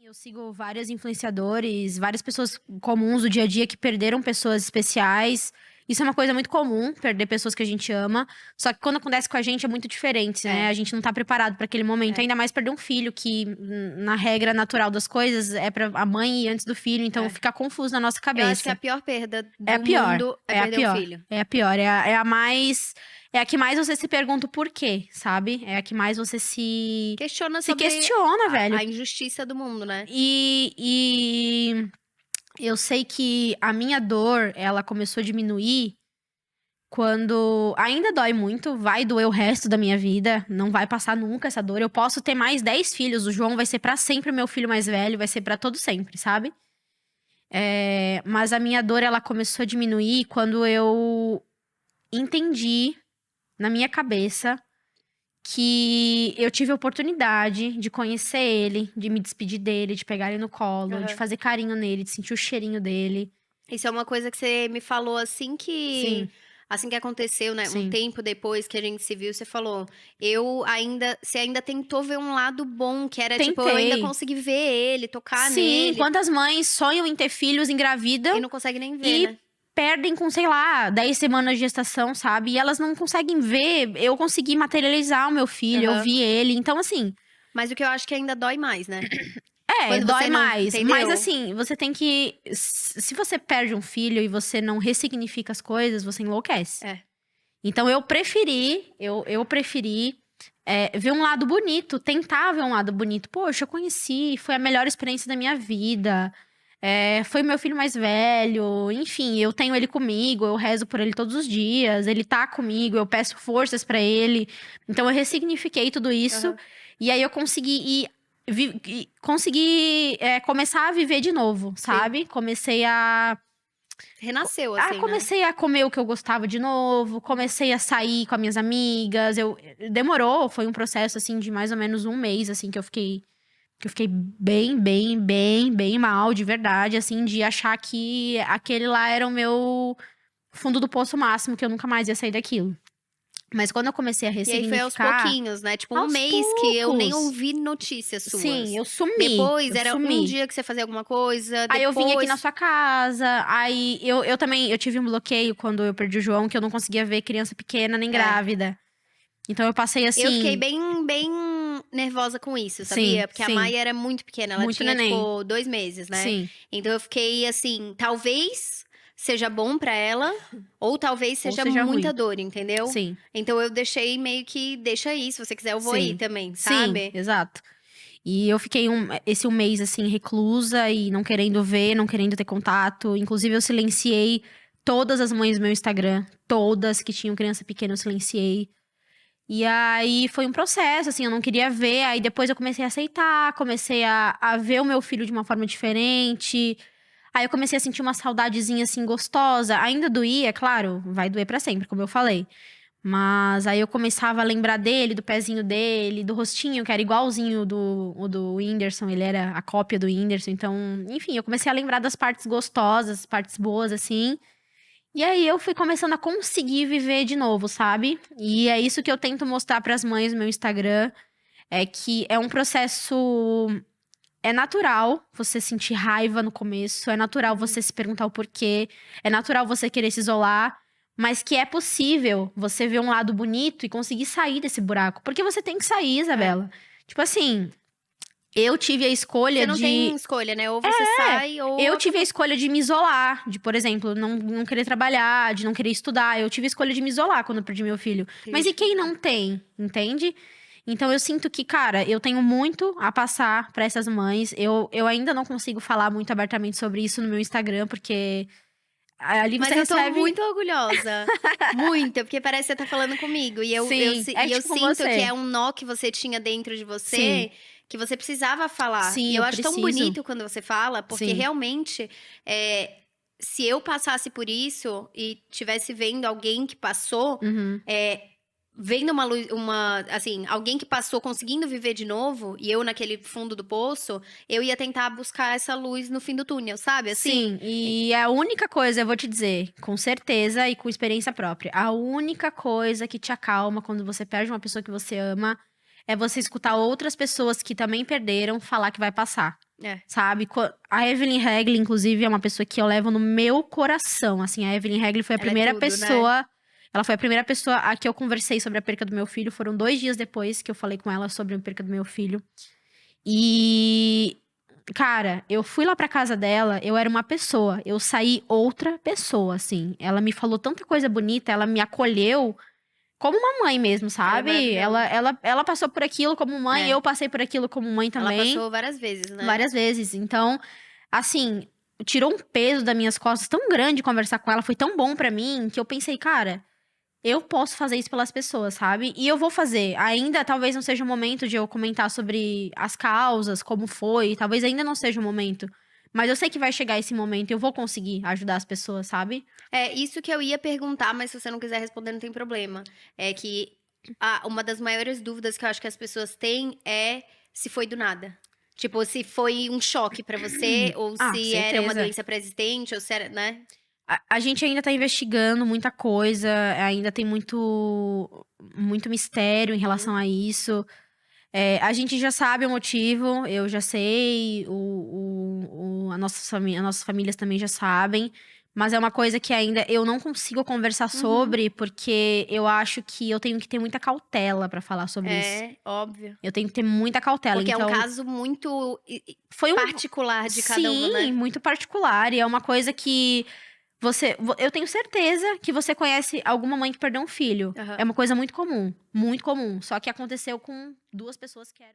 Eu sigo vários influenciadores, várias pessoas comuns do dia a dia que perderam pessoas especiais. Isso é uma coisa muito comum, perder pessoas que a gente ama. Só que quando acontece com a gente é muito diferente, né? É. A gente não tá preparado pra aquele momento. É. Ainda mais perder um filho, que na regra natural das coisas é pra a mãe ir antes do filho. Então É. fica confuso na nossa Eu acho que a cabeça. pior perda É a do pior. mundo é É a perder um pior. filho. É a pior. É a mais. É a que mais você se pergunta o porquê, sabe? É a que mais você se Sobre questiona, velho. a injustiça do mundo, né? E eu sei que a minha dor, ela começou a diminuir quando ainda dói muito, vai doer o resto da minha vida, não vai passar nunca essa dor. Eu posso ter mais 10 filhos, o João vai ser pra sempre meu filho mais velho, vai ser pra todo sempre, sabe? Mas a minha dor, ela começou a diminuir quando eu entendi na minha cabeça que eu tive a oportunidade de conhecer ele, de me despedir dele, de pegar ele no colo, de fazer carinho nele, de sentir o cheirinho dele. Isso é uma coisa que você me falou Sim, assim que aconteceu, né? Um sim. tempo depois que a gente se viu, você falou, você ainda tentou ver um lado bom, que era tipo, eu ainda Tentei. consegui ver ele, tocar Sim, nele, quantas mães sonham em ter filhos, e engravidam não consegue nem ver, e né? perdem com, sei lá, 10 semanas de gestação, sabe? E elas não conseguem ver. Eu consegui materializar o meu filho, eu vi ele. Então, assim, Mas o que eu acho que ainda dói mais, né? Quando dói você não, mais. Mas entendeu? assim, você tem que. Se você perde um filho e você não ressignifica as coisas, você enlouquece. É. Então eu preferi ver um lado bonito, tentar ver um lado bonito. Poxa, eu conheci, foi a melhor experiência da minha vida. Foi meu filho mais velho, enfim, eu tenho ele comigo, eu rezo por ele todos os dias, ele tá comigo, eu peço forças pra ele. Então eu ressignifiquei tudo isso. E aí eu consegui começar a viver de novo, sabe? Comecei a Renasceu, assim, né? comecei a comer o que eu gostava de novo, comecei a sair com as minhas amigas. Demorou, foi um processo assim de mais ou menos um mês, assim, que eu fiquei bem mal, de verdade, assim, de achar que aquele lá era o meu fundo do poço máximo, que eu nunca mais ia sair daquilo. Mas quando eu comecei a E aí foi aos ressignificar, pouquinhos, né? Tipo, um aos mês que eu nem poucos. ouvi notícias suas. Sim, eu sumi. Depois Eu era um sumi. dia que você fazia alguma coisa, Aí eu vim aqui depois... na sua casa, aí eu também, eu tive um bloqueio quando eu perdi o João, que eu não conseguia ver criança pequena nem grávida. Então eu passei assim... Eu fiquei bem nervosa com isso, sabia? Porque a sim. Maia era muito pequena, ela Muito tinha, neném. tipo, 2 meses, né? Sim. Então eu fiquei assim, talvez seja bom pra ela, ou talvez seja seja muita ruim. dor, entendeu? Sim. Então eu deixei meio que, deixa aí, se você quiser eu vou Sim. ir também, Sim, sabe? exato. E eu fiquei esse um mês, assim, reclusa e não querendo ver, não querendo ter contato. Inclusive, eu silenciei todas as mães do meu Instagram. Todas que tinham criança pequena, eu silenciei. E aí, foi um processo, assim, eu não queria ver. Aí, depois eu comecei a aceitar, comecei a ver o meu filho de uma forma diferente. Aí, eu comecei a sentir uma saudadezinha, assim, gostosa. Ainda doía, claro, vai doer pra sempre, como eu falei. Mas aí eu começava a lembrar dele, do pezinho dele, do rostinho, que era igualzinho o do Whindersson, ele era a cópia do Whindersson. Então, enfim, eu comecei a lembrar das partes gostosas, partes boas, assim. E aí eu fui começando a conseguir viver de novo, sabe? E é isso que eu tento mostrar pras mães no meu Instagram, é que é um processo. É natural você sentir raiva no começo, é natural você se perguntar o porquê, é natural você querer se isolar, mas que é possível você ver um lado bonito e conseguir sair desse buraco. Porque você tem que sair, Isabela. Tipo assim, eu tive a escolha Você não tem escolha, né? Ou você sai, ou... Eu tive a escolha de me isolar, de, por exemplo, não querer trabalhar, de não querer estudar. Eu tive a escolha de me isolar quando eu perdi meu filho. Mas e quem não tem, entende? Então eu sinto que, cara, eu tenho muito a passar pra essas mães. Eu ainda não consigo falar muito abertamente sobre isso no meu Instagram, porque ali Mas você eu tô recebe. muito orgulhosa. Muito, porque parece que você tá falando comigo. E eu Sim, eu tipo com sinto você. que é um nó que você tinha dentro de você, Sim. que você precisava falar. Sim, E eu eu acho tão preciso. bonito quando você fala, porque Sim. realmente, se eu passasse por isso e tivesse vendo alguém que passou, Uhum. vendo uma luz, assim, alguém que passou conseguindo viver de novo, e eu naquele fundo do poço, eu ia tentar buscar essa luz no fim do túnel, sabe? Assim, Sim, e a única coisa, eu vou te dizer, com certeza e com experiência própria, a única coisa que te acalma quando você perde uma pessoa que você ama é você escutar outras pessoas que também perderam falar que vai passar. É. sabe? A Evelyn Regli, inclusive, é uma pessoa que eu levo no meu coração, assim. A Evelyn Regli foi a Ela é primeira tudo, né? pessoa... Ela foi a primeira pessoa a que eu conversei sobre a perca do meu filho. Foram 2 dias depois que eu falei com ela sobre a perca do meu filho. E... Cara, eu fui lá pra casa dela, eu era uma pessoa. Eu saí outra pessoa, assim. Ela me falou tanta coisa bonita, ela me acolheu como uma mãe mesmo, Ela é sabe? maravilhosa. Ela passou por aquilo como mãe, É. eu passei por aquilo como mãe Ela também. passou várias vezes, né? Várias vezes. Então, assim, tirou um peso das minhas costas tão grande conversar com ela, foi tão bom pra mim, que eu pensei, cara, eu posso fazer isso pelas pessoas, sabe? E eu vou fazer. Ainda talvez não seja o momento de eu comentar sobre as causas, como foi, talvez ainda não seja o momento. Mas eu sei que vai chegar esse momento e eu vou conseguir ajudar as pessoas, sabe? É isso que eu ia perguntar, mas se você não quiser responder, não tem problema. É que uma das maiores dúvidas que eu acho que as pessoas têm é se foi do nada. Tipo, se foi um choque pra você, ou Ah, se era uma certeza. doença pré-existente, ou se era, né? A gente ainda tá investigando muita coisa, ainda tem muito mistério em relação a isso. A gente já sabe o motivo, eu já sei, as nossas famílias também já sabem, mas é uma coisa que ainda eu não consigo conversar sobre, porque eu acho que eu tenho que ter muita cautela pra falar sobre isso. É, óbvio. Eu tenho que ter muita cautela, Porque é um então caso muito foi particular de cada uma, sim, né? muito particular, e é uma coisa que eu tenho certeza que você conhece alguma mãe que perdeu um filho. Aham. É uma coisa muito comum, só que aconteceu com 2 pessoas que eram